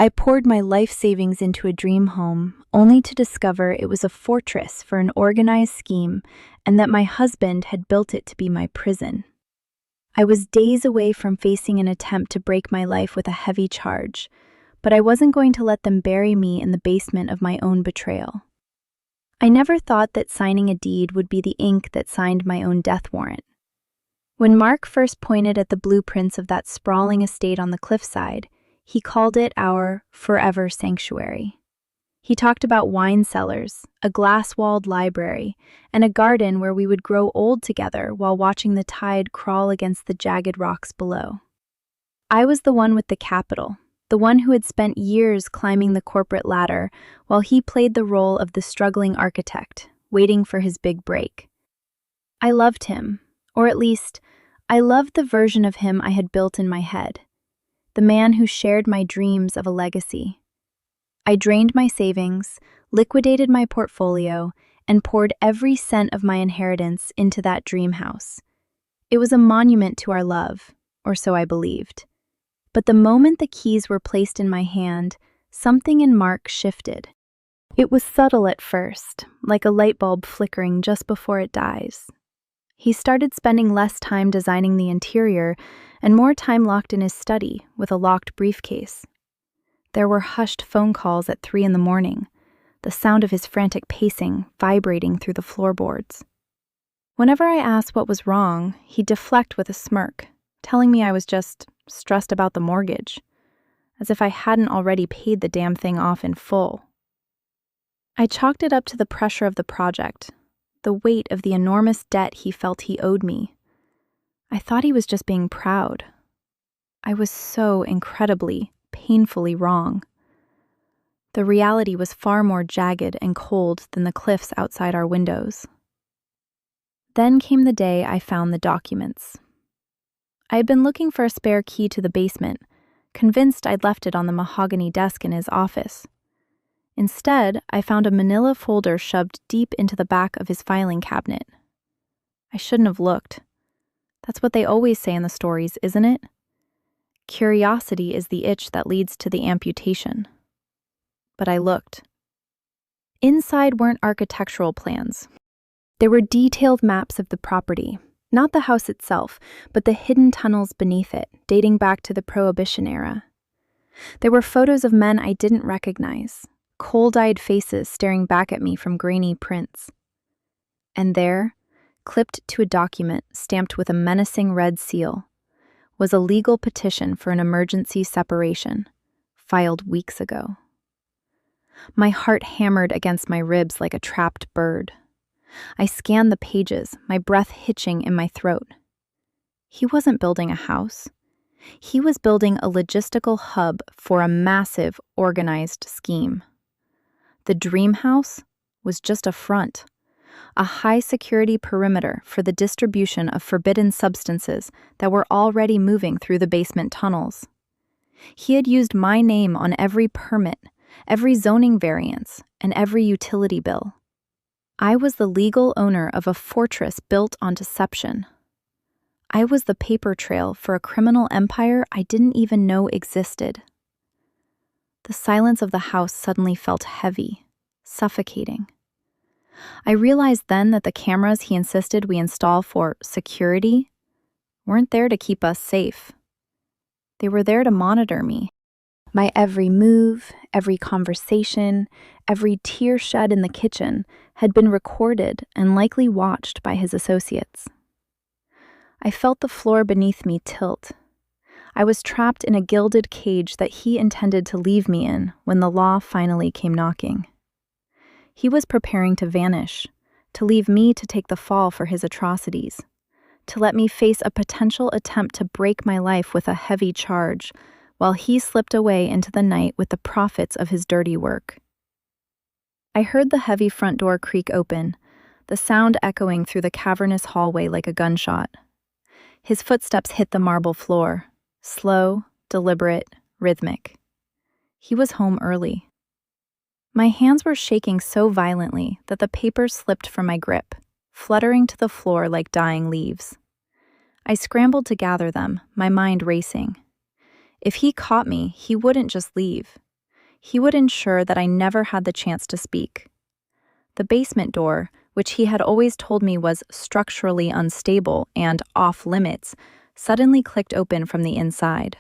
I poured my life savings into a dream home, only to discover it was a fortress for an organized scheme and that my husband had built it to be my prison. I was days away from facing an attempt to break my life with a heavy charge, but I wasn't going to let them bury me in the basement of my own betrayal. I never thought that signing a deed would be the ink that signed my own death warrant. When Mark first pointed at the blueprints of that sprawling estate on the cliffside, he called it our forever sanctuary. He talked about wine cellars, a glass-walled library, and a garden where we would grow old together while watching the tide crawl against the jagged rocks below. I was the one with the capital, the one who had spent years climbing the corporate ladder, while he played the role of the struggling architect, waiting for his big break. I loved him, or at least, I loved the version of him I had built in my head, the man who shared my dreams of a legacy. I drained my savings, liquidated my portfolio, and poured every cent of my inheritance into that dream house. It was a monument to our love, or so I believed. But the moment the keys were placed in my hand, something in Mark shifted. It was subtle at first, like a light bulb flickering just before it dies. He started spending less time designing the interior and more time locked in his study with a locked briefcase. There were hushed phone calls at 3 a.m, the sound of his frantic pacing vibrating through the floorboards. Whenever I asked what was wrong, he'd deflect with a smirk, telling me I was just stressed about the mortgage, as if I hadn't already paid the damn thing off in full. I chalked it up to the pressure of the project, the weight of the enormous debt he felt he owed me. I thought he was just being proud. I was so incredibly, painfully wrong. The reality was far more jagged and cold than the cliffs outside our windows. Then came the day I found the documents. I had been looking for a spare key to the basement, convinced I'd left it on the mahogany desk in his office. Instead, I found a manila folder shoved deep into the back of his filing cabinet. I shouldn't have looked. That's what they always say in the stories, isn't it? Curiosity is the itch that leads to the amputation. But I looked. Inside weren't architectural plans. There were detailed maps of the property, not the house itself, but the hidden tunnels beneath it, dating back to the Prohibition era. There were photos of men I didn't recognize, cold-eyed faces staring back at me from grainy prints. And there, clipped to a document stamped with a menacing red seal, was a legal petition for an emergency separation, filed weeks ago. My heart hammered against my ribs like a trapped bird. I scanned the pages, my breath hitching in my throat. He wasn't building a house. He was building a logistical hub for a massive, organized scheme. The dream house was just a front, a high-security perimeter for the distribution of forbidden substances that were already moving through the basement tunnels. He had used my name on every permit, every zoning variance, and every utility bill. I was the legal owner of a fortress built on deception. I was the paper trail for a criminal empire I didn't even know existed. The silence of the house suddenly felt heavy, suffocating. I realized then that the cameras he insisted we install for security weren't there to keep us safe. They were there to monitor me. My every move, every conversation, every tear shed in the kitchen had been recorded and likely watched by his associates. I felt the floor beneath me tilt. I was trapped in a gilded cage that he intended to leave me in when the law finally came knocking. He was preparing to vanish, to leave me to take the fall for his atrocities, to let me face a potential attempt to break my life with a heavy charge, while he slipped away into the night with the profits of his dirty work. I heard the heavy front door creak open, the sound echoing through the cavernous hallway like a gunshot. His footsteps hit the marble floor, slow, deliberate, rhythmic. He was home early. My hands were shaking so violently that the papers slipped from my grip, fluttering to the floor like dying leaves. I scrambled to gather them, my mind racing. If he caught me, he wouldn't just leave. He would ensure that I never had the chance to speak. The basement door, which he had always told me was structurally unstable and off-limits, suddenly clicked open from the inside.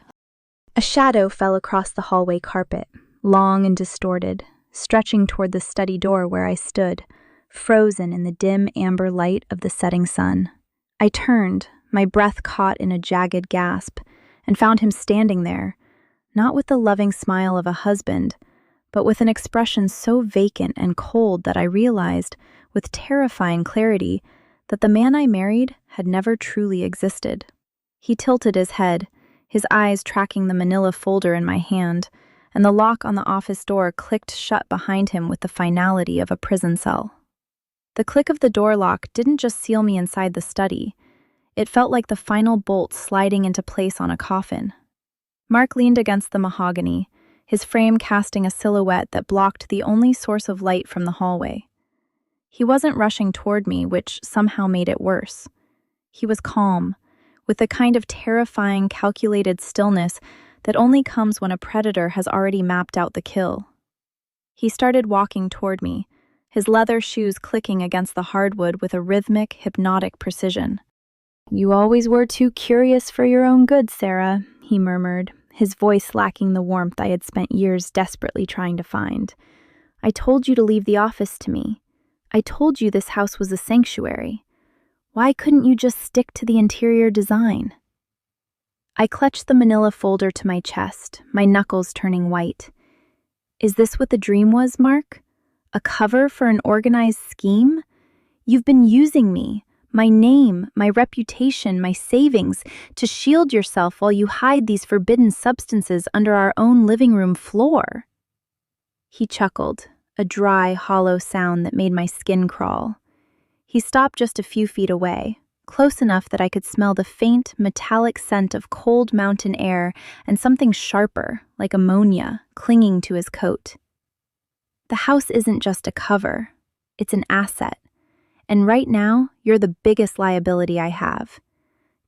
A shadow fell across the hallway carpet, long and distorted, stretching toward the study door where I stood, frozen in the dim amber light of the setting sun. I turned, my breath caught in a jagged gasp, and found him standing there, not with the loving smile of a husband, but with an expression so vacant and cold that I realized, with terrifying clarity, that the man I married had never truly existed. He tilted his head, his eyes tracking the manila folder in my hand, and the lock on the office door clicked shut behind him with the finality of a prison cell. The click of the door lock didn't just seal me inside the study. It felt like the final bolt sliding into place on a coffin. Mark leaned against the mahogany, his frame casting a silhouette that blocked the only source of light from the hallway. He wasn't rushing toward me, which somehow made it worse. He was calm, with the kind of terrifying, calculated stillness that only comes when a predator has already mapped out the kill. He started walking toward me, his leather shoes clicking against the hardwood with a rhythmic, hypnotic precision. "You always were too curious for your own good, Sarah," he murmured, his voice lacking the warmth I had spent years desperately trying to find. "I told you to leave the office to me. I told you this house was a sanctuary. Why couldn't you just stick to the interior design?" I clutched the manila folder to my chest, my knuckles turning white. "Is this what the dream was, Mark? A cover for an organized scheme? You've been using me, my name, my reputation, my savings, to shield yourself while you hide these forbidden substances under our own living room floor." He chuckled, a dry, hollow sound that made my skin crawl. He stopped just a few feet away, close enough that I could smell the faint, metallic scent of cold mountain air and something sharper, like ammonia, clinging to his coat. "The house isn't just a cover, it's an asset. And right now, you're the biggest liability I have.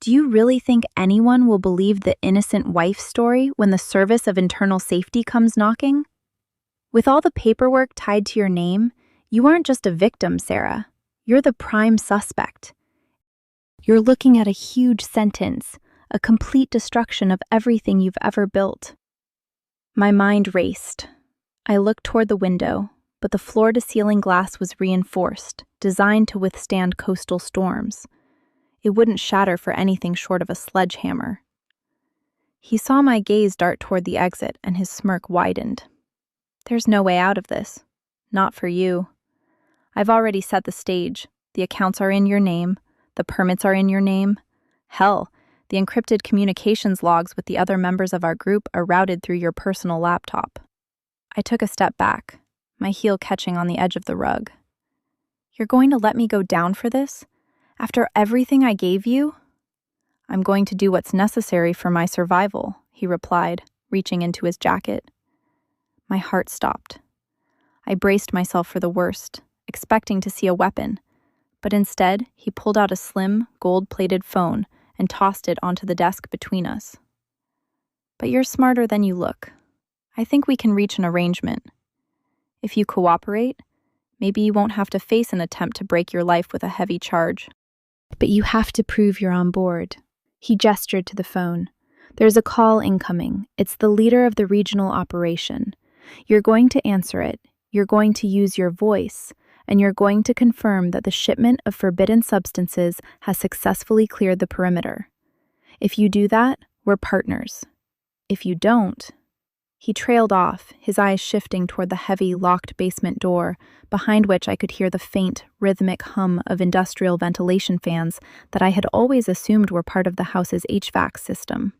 Do you really think anyone will believe the innocent wife story when the Service of Internal Safety comes knocking? With all the paperwork tied to your name, you aren't just a victim, Sarah. You're the prime suspect. You're looking at a huge sentence, a complete destruction of everything you've ever built." My mind raced. I looked toward the window, but the floor-to-ceiling glass was reinforced, designed to withstand coastal storms. It wouldn't shatter for anything short of a sledgehammer. He saw my gaze dart toward the exit, and his smirk widened. "There's no way out of this. Not for you. I've already set the stage. The accounts are in your name. The permits are in your name. Hell, the encrypted communications logs with the other members of our group are routed through your personal laptop." I took a step back, my heel catching on the edge of the rug. "You're going to let me go down for this? After everything I gave you?" "I'm going to do what's necessary for my survival," he replied, reaching into his jacket. My heart stopped. I braced myself for the worst, expecting to see a weapon, but instead he pulled out a slim, gold-plated phone and tossed it onto the desk between us. "But you're smarter than you look. I think we can reach an arrangement. If you cooperate, maybe you won't have to face an attempt to break your life with a heavy charge. But you have to prove you're on board." He gestured to the phone. "There's a call incoming. It's the leader of the regional operation. You're going to answer it. You're going to use your voice, and you're going to confirm that the shipment of forbidden substances has successfully cleared the perimeter. If you do that, we're partners. If you don't..." He trailed off, his eyes shifting toward the heavy, locked basement door, behind which I could hear the faint, rhythmic hum of industrial ventilation fans that I had always assumed were part of the house's HVAC system.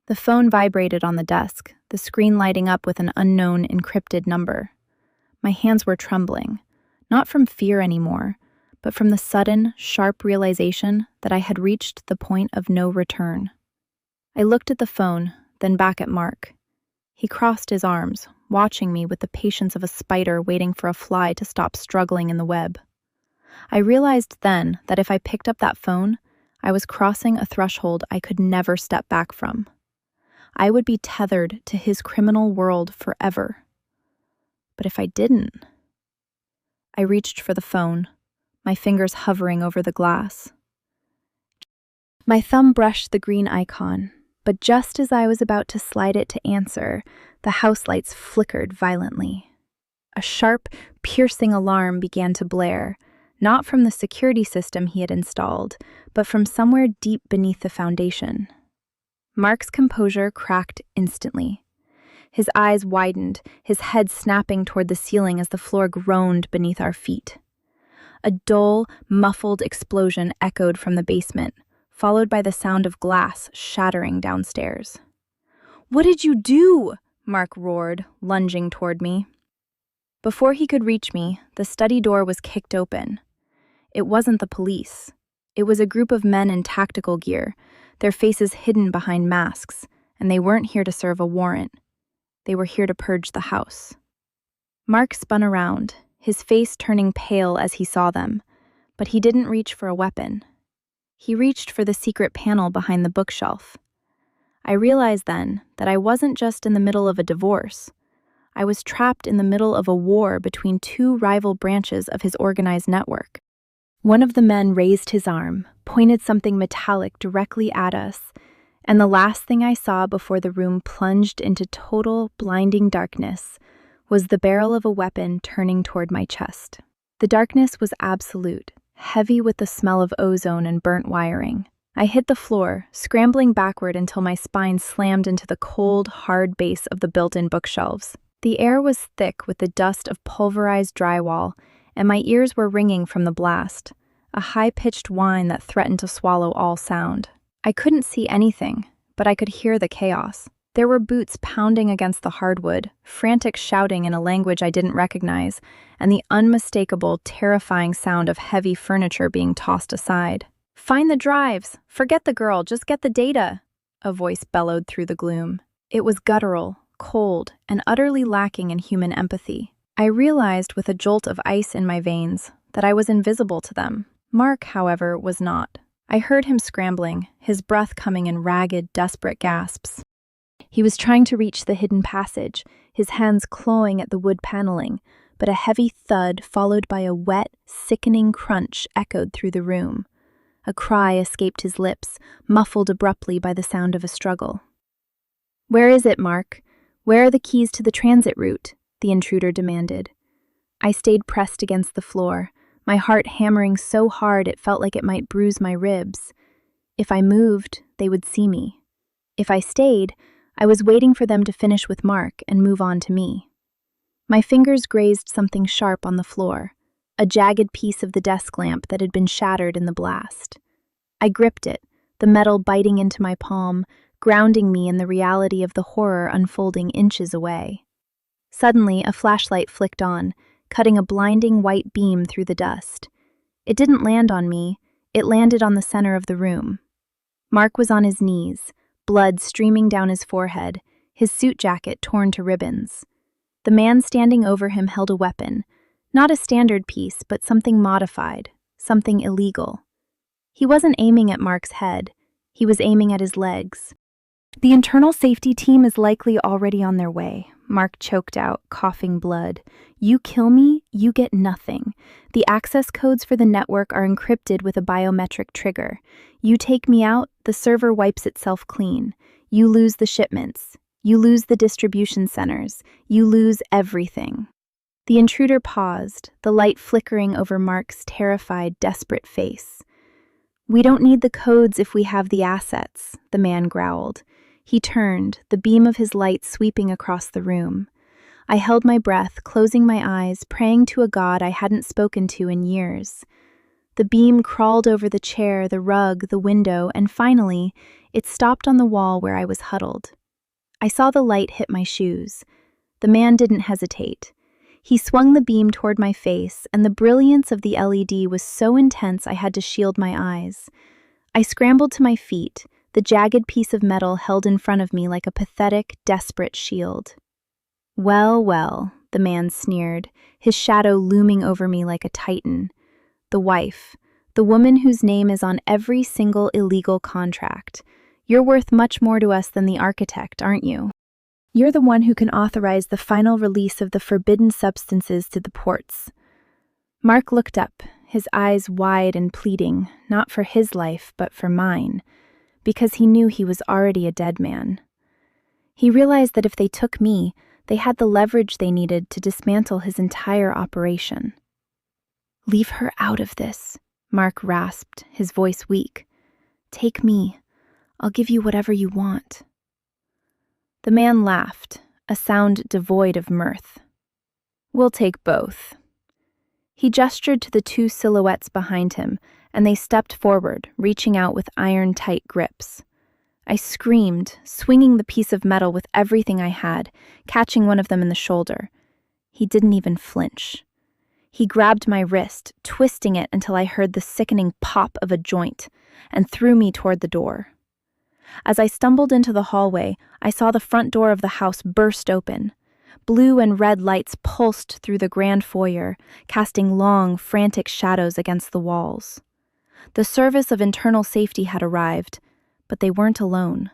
The phone vibrated on the desk, the screen lighting up with an unknown, encrypted number. My hands were trembling, not from fear anymore, but from the sudden, sharp realization that I had reached the point of no return. I looked at the phone, then back at Mark. He crossed his arms, watching me with the patience of a spider waiting for a fly to stop struggling in the web. I realized then that if I picked up that phone, I was crossing a threshold I could never step back from. I would be tethered to his criminal world forever. But if I didn't? I reached for the phone, my fingers hovering over the glass. My thumb brushed the green icon, but just as I was about to slide it to answer, the house lights flickered violently. A sharp, piercing alarm began to blare, not from the security system he had installed, but from somewhere deep beneath the foundation. Mark's composure cracked instantly. His eyes widened, his head snapping toward the ceiling as the floor groaned beneath our feet. A dull, muffled explosion echoed from the basement, followed by the sound of glass shattering downstairs. "What did you do?" Mark roared, lunging toward me. Before he could reach me, the study door was kicked open. It wasn't the police. It was a group of men in tactical gear, their faces hidden behind masks, and they weren't here to serve a warrant. They were here to purge the house. Mark spun around, his face turning pale as he saw them, but he didn't reach for a weapon. He reached for the secret panel behind the bookshelf. I realized then that I wasn't just in the middle of a divorce. I was trapped in the middle of a war between two rival branches of his organized network. One of the men raised his arm, pointed something metallic directly at us, and the last thing I saw before the room plunged into total, blinding darkness was the barrel of a weapon turning toward my chest. The darkness was absolute, heavy with the smell of ozone and burnt wiring. I hit the floor, scrambling backward until my spine slammed into the cold, hard base of the built-in bookshelves. The air was thick with the dust of pulverized drywall, and my ears were ringing from the blast, a high-pitched whine that threatened to swallow all sound. I couldn't see anything, but I could hear the chaos. There were boots pounding against the hardwood, frantic shouting in a language I didn't recognize, and the unmistakable, terrifying sound of heavy furniture being tossed aside. "Find the drives! Forget the girl, just get the data!" a voice bellowed through the gloom. It was guttural, cold, and utterly lacking in human empathy. I realized with a jolt of ice in my veins that I was invisible to them. Mark, however, was not. I heard him scrambling, his breath coming in ragged, desperate gasps. He was trying to reach the hidden passage, his hands clawing at the wood paneling, but a heavy thud followed by a wet, sickening crunch echoed through the room. A cry escaped his lips, muffled abruptly by the sound of a struggle. "Where is it, Mark? Where are the keys to the transit route?" the intruder demanded. I stayed pressed against the floor, my heart hammering so hard it felt like it might bruise my ribs. If I moved, they would see me. If I stayed, I was waiting for them to finish with Mark and move on to me. My fingers grazed something sharp on the floor, a jagged piece of the desk lamp that had been shattered in the blast. I gripped it, the metal biting into my palm, grounding me in the reality of the horror unfolding inches away. Suddenly, a flashlight flicked on, cutting a blinding white beam through the dust. It didn't land on me, it landed on the center of the room. Mark was on his knees, blood streaming down his forehead, his suit jacket torn to ribbons. The man standing over him held a weapon, not a standard piece, but something modified, something illegal. He wasn't aiming at Mark's head, he was aiming at his legs. "The internal safety team is likely already on their way," Mark choked out, coughing blood. "You kill me, you get nothing. The access codes for the network are encrypted with a biometric trigger. You take me out, the server wipes itself clean. You lose the shipments. You lose the distribution centers. You lose everything." The intruder paused, the light flickering over Mark's terrified, desperate face. "We don't need the codes if we have the assets," the man growled. He turned, the beam of his light sweeping across the room. I held my breath, closing my eyes, praying to a god I hadn't spoken to in years. The beam crawled over the chair, the rug, the window, and finally, it stopped on the wall where I was huddled. I saw the light hit my shoes. The man didn't hesitate. He swung the beam toward my face, and the brilliance of the LED was so intense I had to shield my eyes. I scrambled to my feet, the jagged piece of metal held in front of me like a pathetic, desperate shield. "Well, well," the man sneered, his shadow looming over me like a titan. "The wife, the woman whose name is on every single illegal contract. You're worth much more to us than the architect, aren't you?" You're the one who can authorize the final release of the forbidden substances to the ports." Mark looked up, his eyes wide and pleading, not for his life, but for mine, because he knew he was already a dead man. He realized that if they took me, they had the leverage they needed to dismantle his entire operation. "Leave her out of this," Mark rasped, his voice weak. "Take me. I'll give you whatever you want." The man laughed, a sound devoid of mirth. "We'll take both." He gestured to the two silhouettes behind him, and they stepped forward, reaching out with iron-tight grips. I screamed, swinging the piece of metal with everything I had, catching one of them in the shoulder. He didn't even flinch. He grabbed my wrist, twisting it until I heard the sickening pop of a joint, and threw me toward the door. As I stumbled into the hallway, I saw the front door of the house burst open. Blue and red lights pulsed through the grand foyer, casting long, frantic shadows against the walls. The service of internal safety had arrived, but they weren't alone.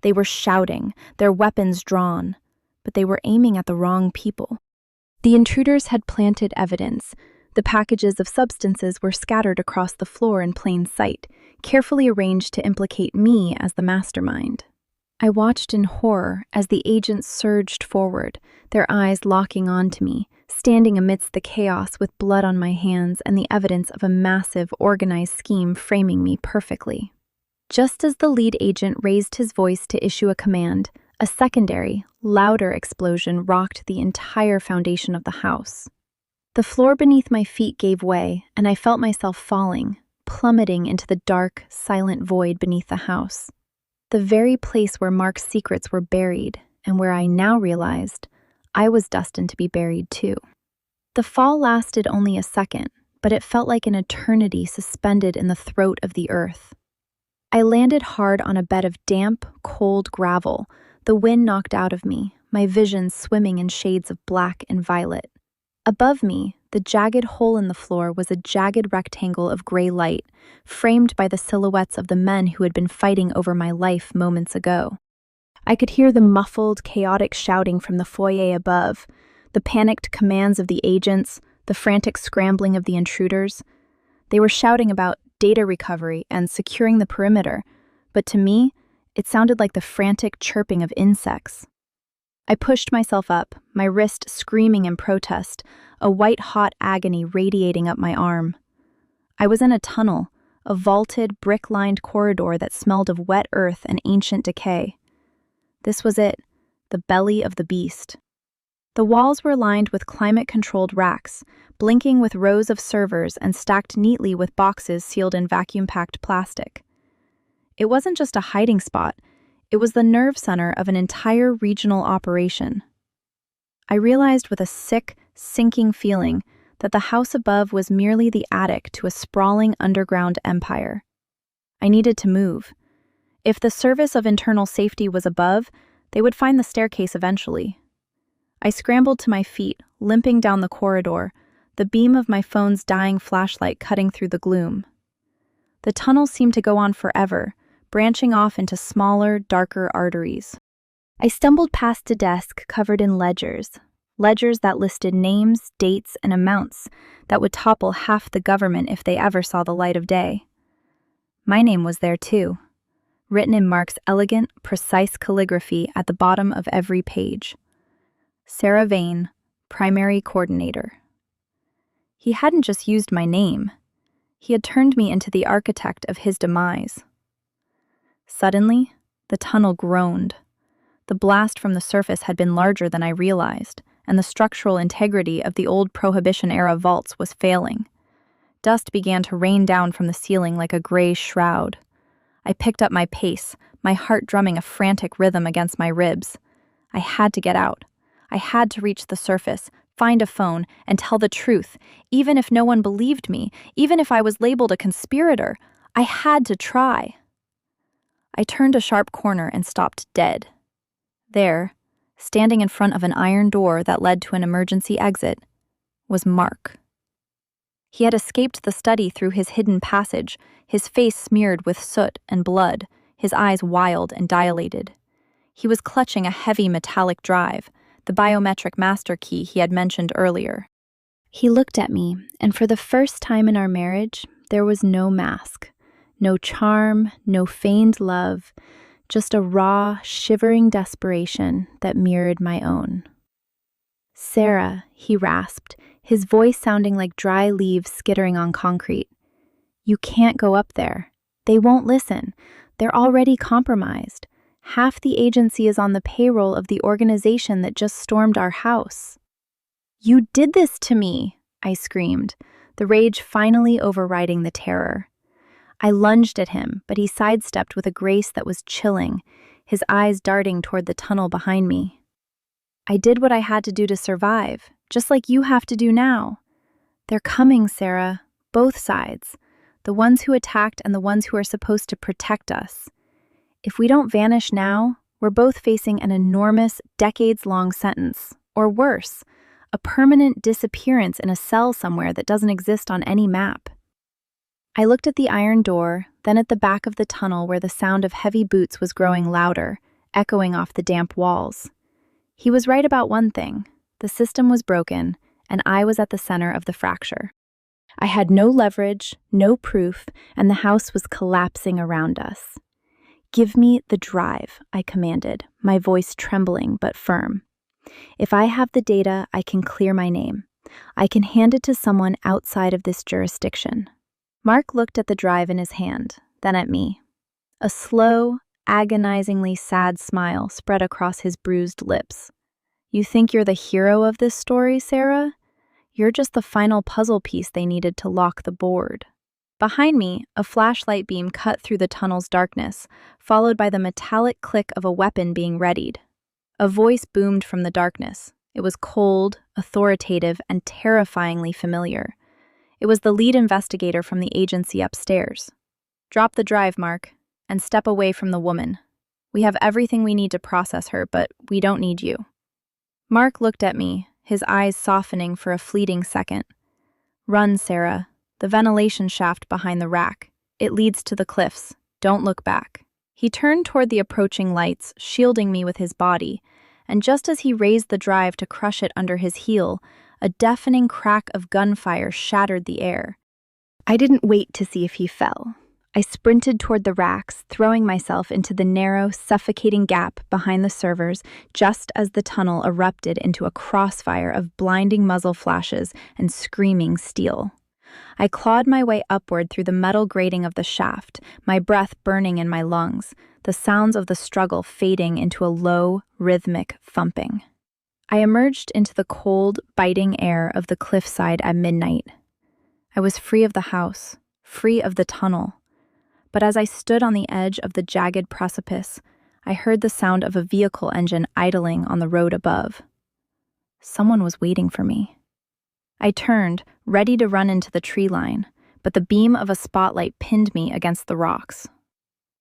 They were shouting, their weapons drawn, but they were aiming at the wrong people. The intruders had planted evidence. The packages of substances were scattered across the floor in plain sight, carefully arranged to implicate me as the mastermind. I watched in horror as the agents surged forward, their eyes locking onto me, standing amidst the chaos with blood on my hands and the evidence of a massive, organized scheme framing me perfectly. Just as the lead agent raised his voice to issue a command, a secondary, louder explosion rocked the entire foundation of the house. The floor beneath my feet gave way, and I felt myself falling, plummeting into the dark, silent void beneath the house. The very place where Mark's secrets were buried, and where I now realized I was destined to be buried too. The fall lasted only a second, but it felt like an eternity suspended in the throat of the earth. I landed hard on a bed of damp, cold gravel, the wind knocked out of me, my vision swimming in shades of black and violet. Above me, the jagged hole in the floor was a jagged rectangle of gray light, framed by the silhouettes of the men who had been fighting over my life moments ago. I could hear the muffled, chaotic shouting from the foyer above, the panicked commands of the agents, the frantic scrambling of the intruders. They were shouting about data recovery and securing the perimeter, but to me, it sounded like the frantic chirping of insects. I pushed myself up, my wrist screaming in protest, a white-hot agony radiating up my arm. I was in a tunnel, a vaulted, brick-lined corridor that smelled of wet earth and ancient decay. This was it, the belly of the beast. The walls were lined with climate-controlled racks, blinking with rows of servers and stacked neatly with boxes sealed in vacuum-packed plastic. It wasn't just a hiding spot, it was the nerve center of an entire regional operation. I realized with a sick, sinking feeling that the house above was merely the attic to a sprawling underground empire. I needed to move. If the service of internal safety was above, they would find the staircase eventually. I scrambled to my feet, limping down the corridor, the beam of my phone's dying flashlight cutting through the gloom. The tunnel seemed to go on forever, branching off into smaller, darker arteries. I stumbled past a desk covered in ledgers that listed names, dates, and amounts that would topple half the government if they ever saw the light of day. My name was there too, written in Mark's elegant, precise calligraphy at the bottom of every page. Sarah Vane, Primary Coordinator. He hadn't just used my name. He had turned me into the architect of his demise. Suddenly, the tunnel groaned. The blast from the surface had been larger than I realized, and the structural integrity of the old Prohibition-era vaults was failing. Dust began to rain down from the ceiling like a gray shroud. I picked up my pace, my heart drumming a frantic rhythm against my ribs. I had to get out. I had to reach the surface, find a phone, and tell the truth, even if no one believed me, even if I was labeled a conspirator. I had to try. I turned a sharp corner and stopped dead. There, standing in front of an iron door that led to an emergency exit, was Mark. He had escaped the study through his hidden passage, his face smeared with soot and blood, his eyes wild and dilated. He was clutching a heavy metallic drive, the biometric master key he had mentioned earlier. He looked at me, and for the first time in our marriage, there was no mask, no charm, no feigned love, just a raw, shivering desperation that mirrored my own. "Sarah," he rasped, his voice sounding like dry leaves skittering on concrete. "You can't go up there. They won't listen. They're already compromised. Half the agency is on the payroll of the organization that just stormed our house." "You did this to me," I screamed, the rage finally overriding the terror. I lunged at him, but he sidestepped with a grace that was chilling, his eyes darting toward the tunnel behind me. "I did what I had to do to survive, just like you have to do now. They're coming, Sarah, both sides, the ones who attacked and the ones who are supposed to protect us. If we don't vanish now, we're both facing an enormous, decades-long sentence, or worse, a permanent disappearance in a cell somewhere that doesn't exist on any map." I looked at the iron door, then at the back of the tunnel where the sound of heavy boots was growing louder, echoing off the damp walls. He was right about one thing. The system was broken, and I was at the center of the fracture. I had no leverage, no proof, and the house was collapsing around us. "Give me the drive," I commanded, my voice trembling but firm. "If I have the data, I can clear my name. I can hand it to someone outside of this jurisdiction." Mark looked at the drive in his hand, then at me. A slow, agonizingly sad smile spread across his bruised lips. "You think you're the hero of this story, Sarah? You're just the final puzzle piece they needed to lock the board." Behind me, a flashlight beam cut through the tunnel's darkness, followed by the metallic click of a weapon being readied. A voice boomed from the darkness. It was cold, authoritative, and terrifyingly familiar. It was the lead investigator from the agency upstairs. "Drop the drive, Mark, and step away from the woman. We have everything we need to process her, but we don't need you." Mark looked at me, his eyes softening for a fleeting second. "Run, Sarah. The ventilation shaft behind the rack. It leads to the cliffs. Don't look back." He turned toward the approaching lights, shielding me with his body, and just as he raised the drive to crush it under his heel, a deafening crack of gunfire shattered the air. I didn't wait to see if he fell. I sprinted toward the racks, throwing myself into the narrow, suffocating gap behind the servers just as the tunnel erupted into a crossfire of blinding muzzle flashes and screaming steel. I clawed my way upward through the metal grating of the shaft, my breath burning in my lungs, the sounds of the struggle fading into a low, rhythmic thumping. I emerged into the cold, biting air of the cliffside at midnight. I was free of the house, free of the tunnel. But as I stood on the edge of the jagged precipice, I heard the sound of a vehicle engine idling on the road above. Someone was waiting for me. I turned, ready to run into the tree line, but the beam of a spotlight pinned me against the rocks.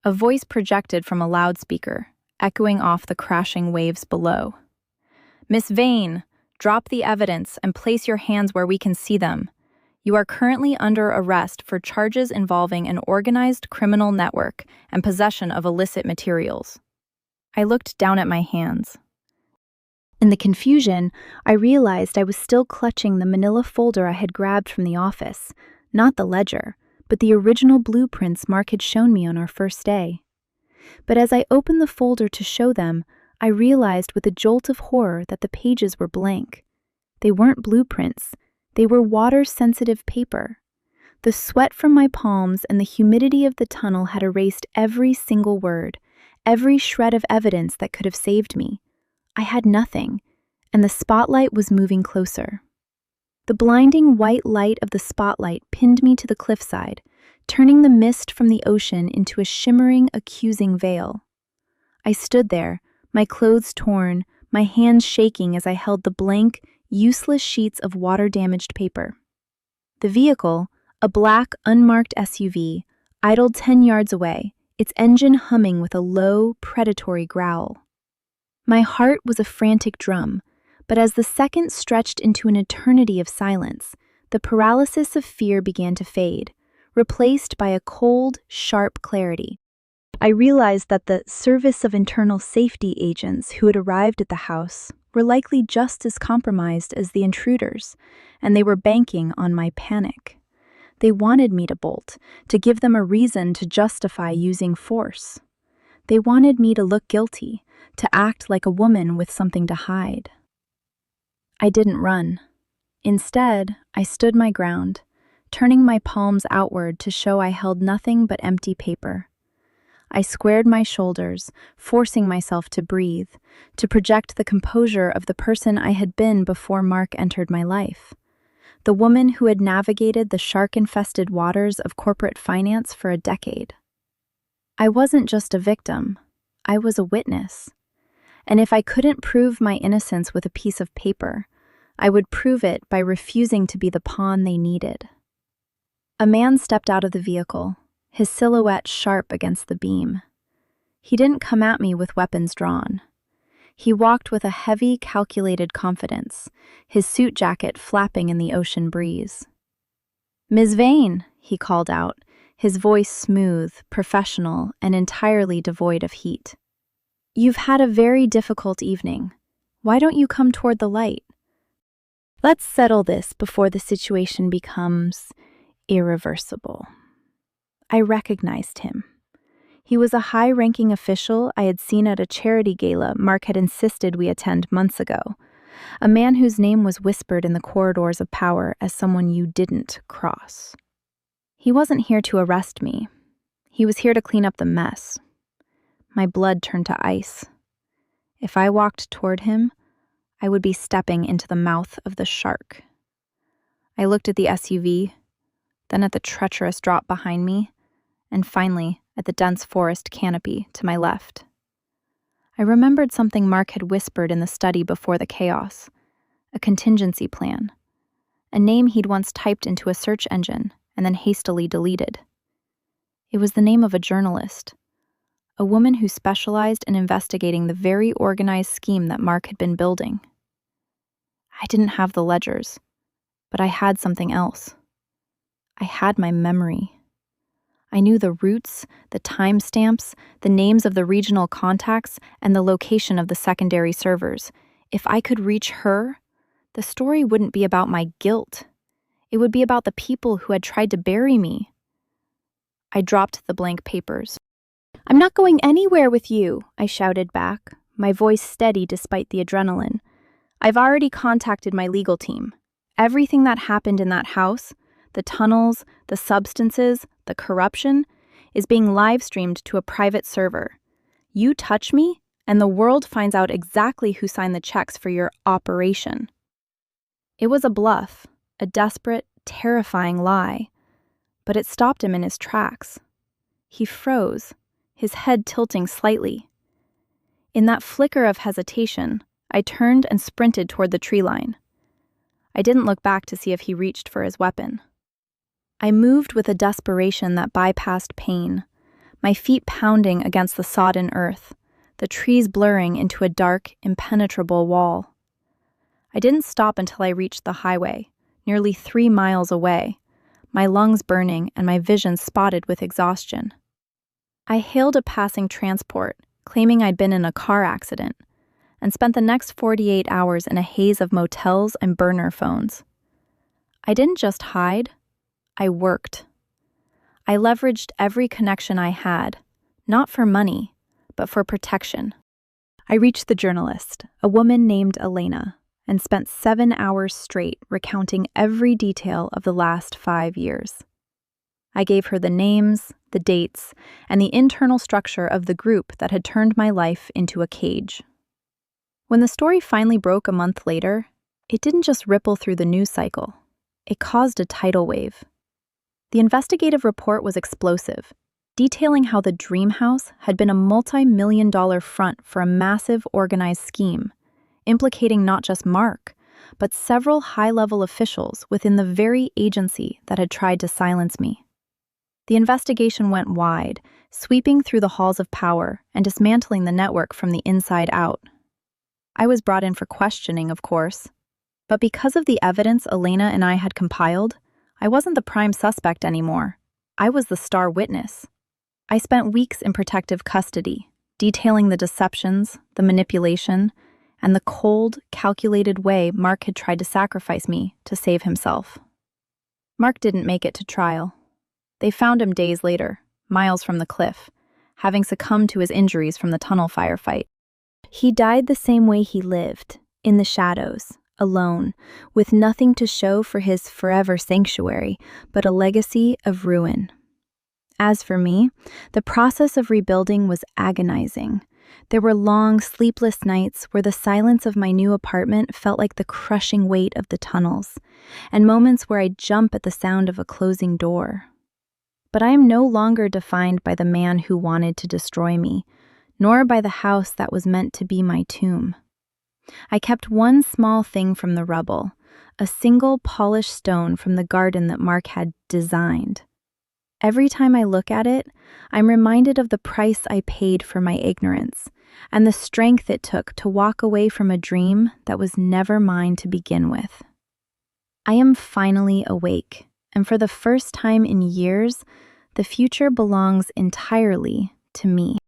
A voice projected from a loudspeaker, echoing off the crashing waves below. "Miss Vane, drop the evidence and place your hands where we can see them. You are currently under arrest for charges involving an organized criminal network and possession of illicit materials." I looked down at my hands. In the confusion, I realized I was still clutching the manila folder I had grabbed from the office, not the ledger, but the original blueprints Mark had shown me on our first day. But as I opened the folder to show them, I realized with a jolt of horror that the pages were blank. They weren't blueprints. They were water-sensitive paper. The sweat from my palms and the humidity of the tunnel had erased every single word, every shred of evidence that could have saved me. I had nothing, and the spotlight was moving closer. The blinding white light of the spotlight pinned me to the cliffside, turning the mist from the ocean into a shimmering, accusing veil. I stood there, my clothes torn, my hands shaking as I held the blank, useless sheets of water-damaged paper. The vehicle, a black, unmarked SUV, idled 10 yards away, its engine humming with a low, predatory growl. My heart was a frantic drum, but as the seconds stretched into an eternity of silence, the paralysis of fear began to fade, replaced by a cold, sharp clarity. I realized that the Service of Internal Safety agents who had arrived at the house were likely just as compromised as the intruders, and they were banking on my panic. They wanted me to bolt, to give them a reason to justify using force. They wanted me to look guilty, to act like a woman with something to hide. I didn't run. Instead, I stood my ground, turning my palms outward to show I held nothing but empty paper. I squared my shoulders, forcing myself to breathe, to project the composure of the person I had been before Mark entered my life. The woman who had navigated the shark-infested waters of corporate finance for a decade. I wasn't just a victim, I was a witness. And if I couldn't prove my innocence with a piece of paper, I would prove it by refusing to be the pawn they needed. A man stepped out of the vehicle, his silhouette sharp against the beam. He didn't come at me with weapons drawn. He walked with a heavy, calculated confidence, his suit jacket flapping in the ocean breeze. "Ms. Vane," he called out, his voice smooth, professional, and entirely devoid of heat. "You've had a very difficult evening. Why don't you come toward the light? Let's settle this before the situation becomes irreversible." I recognized him. He was a high-ranking official I had seen at a charity gala Mark had insisted we attend months ago, a man whose name was whispered in the corridors of power as someone you didn't cross. He wasn't here to arrest me. He was here to clean up the mess. My blood turned to ice. If I walked toward him, I would be stepping into the mouth of the shark. I looked at the SUV, then at the treacherous drop behind me, and finally at the dense forest canopy to my left. I remembered something Mark had whispered in the study before the chaos, a contingency plan, a name he'd once typed into a search engine and then hastily deleted. It was the name of a journalist, a woman who specialized in investigating the very organized scheme that Mark had been building. I didn't have the ledgers, but I had something else. I had my memory. I knew the routes, the timestamps, the names of the regional contacts, and the location of the secondary servers. If I could reach her, the story wouldn't be about my guilt. It would be about the people who had tried to bury me. I dropped the blank papers. "I'm not going anywhere with you," I shouted back, my voice steady despite the adrenaline. "I've already contacted my legal team. Everything that happened in that house, the tunnels, the substances, the corruption, is being live-streamed to a private server. You touch me, and the world finds out exactly who signed the checks for your operation." It was a bluff, a desperate, terrifying lie, but it stopped him in his tracks. He froze, his head tilting slightly. In that flicker of hesitation, I turned and sprinted toward the tree line. I didn't look back to see if he reached for his weapon. I moved with a desperation that bypassed pain, my feet pounding against the sodden earth, the trees blurring into a dark, impenetrable wall. I didn't stop until I reached the highway, nearly 3 miles away, my lungs burning and my vision spotted with exhaustion. I hailed a passing transport, claiming I'd been in a car accident, and spent the next 48 hours in a haze of motels and burner phones. I didn't just hide, I worked. I leveraged every connection I had, not for money, but for protection. I reached the journalist, a woman named Elena, and spent 7 hours straight recounting every detail of the last 5 years. I gave her the names, the dates, and the internal structure of the group that had turned my life into a cage. When the story finally broke a month later, it didn't just ripple through the news cycle. It caused a tidal wave. The investigative report was explosive, detailing how the Dream House had been a multi-million-dollar front for a massive organized scheme, implicating not just Mark, but several high-level officials within the very agency that had tried to silence me. The investigation went wide, sweeping through the halls of power and dismantling the network from the inside out. I was brought in for questioning, of course, but because of the evidence Elena and I had compiled, I wasn't the prime suspect anymore. I was the star witness. I spent weeks in protective custody, detailing the deceptions, the manipulation, and the cold, calculated way Mark had tried to sacrifice me to save himself. Mark didn't make it to trial. They found him days later, miles from the cliff, having succumbed to his injuries from the tunnel firefight. He died the same way he lived, in the shadows, alone, with nothing to show for his forever sanctuary, but a legacy of ruin. As for me, the process of rebuilding was agonizing. There were long, sleepless nights where the silence of my new apartment felt like the crushing weight of the tunnels, and moments where I'd jump at the sound of a closing door. But I am no longer defined by the man who wanted to destroy me, nor by the house that was meant to be my tomb. I kept one small thing from the rubble, a single polished stone from the garden that Mark had designed. Every time I look at it, I'm reminded of the price I paid for my ignorance, and the strength it took to walk away from a dream that was never mine to begin with. I am finally awake, and for the first time in years, the future belongs entirely to me.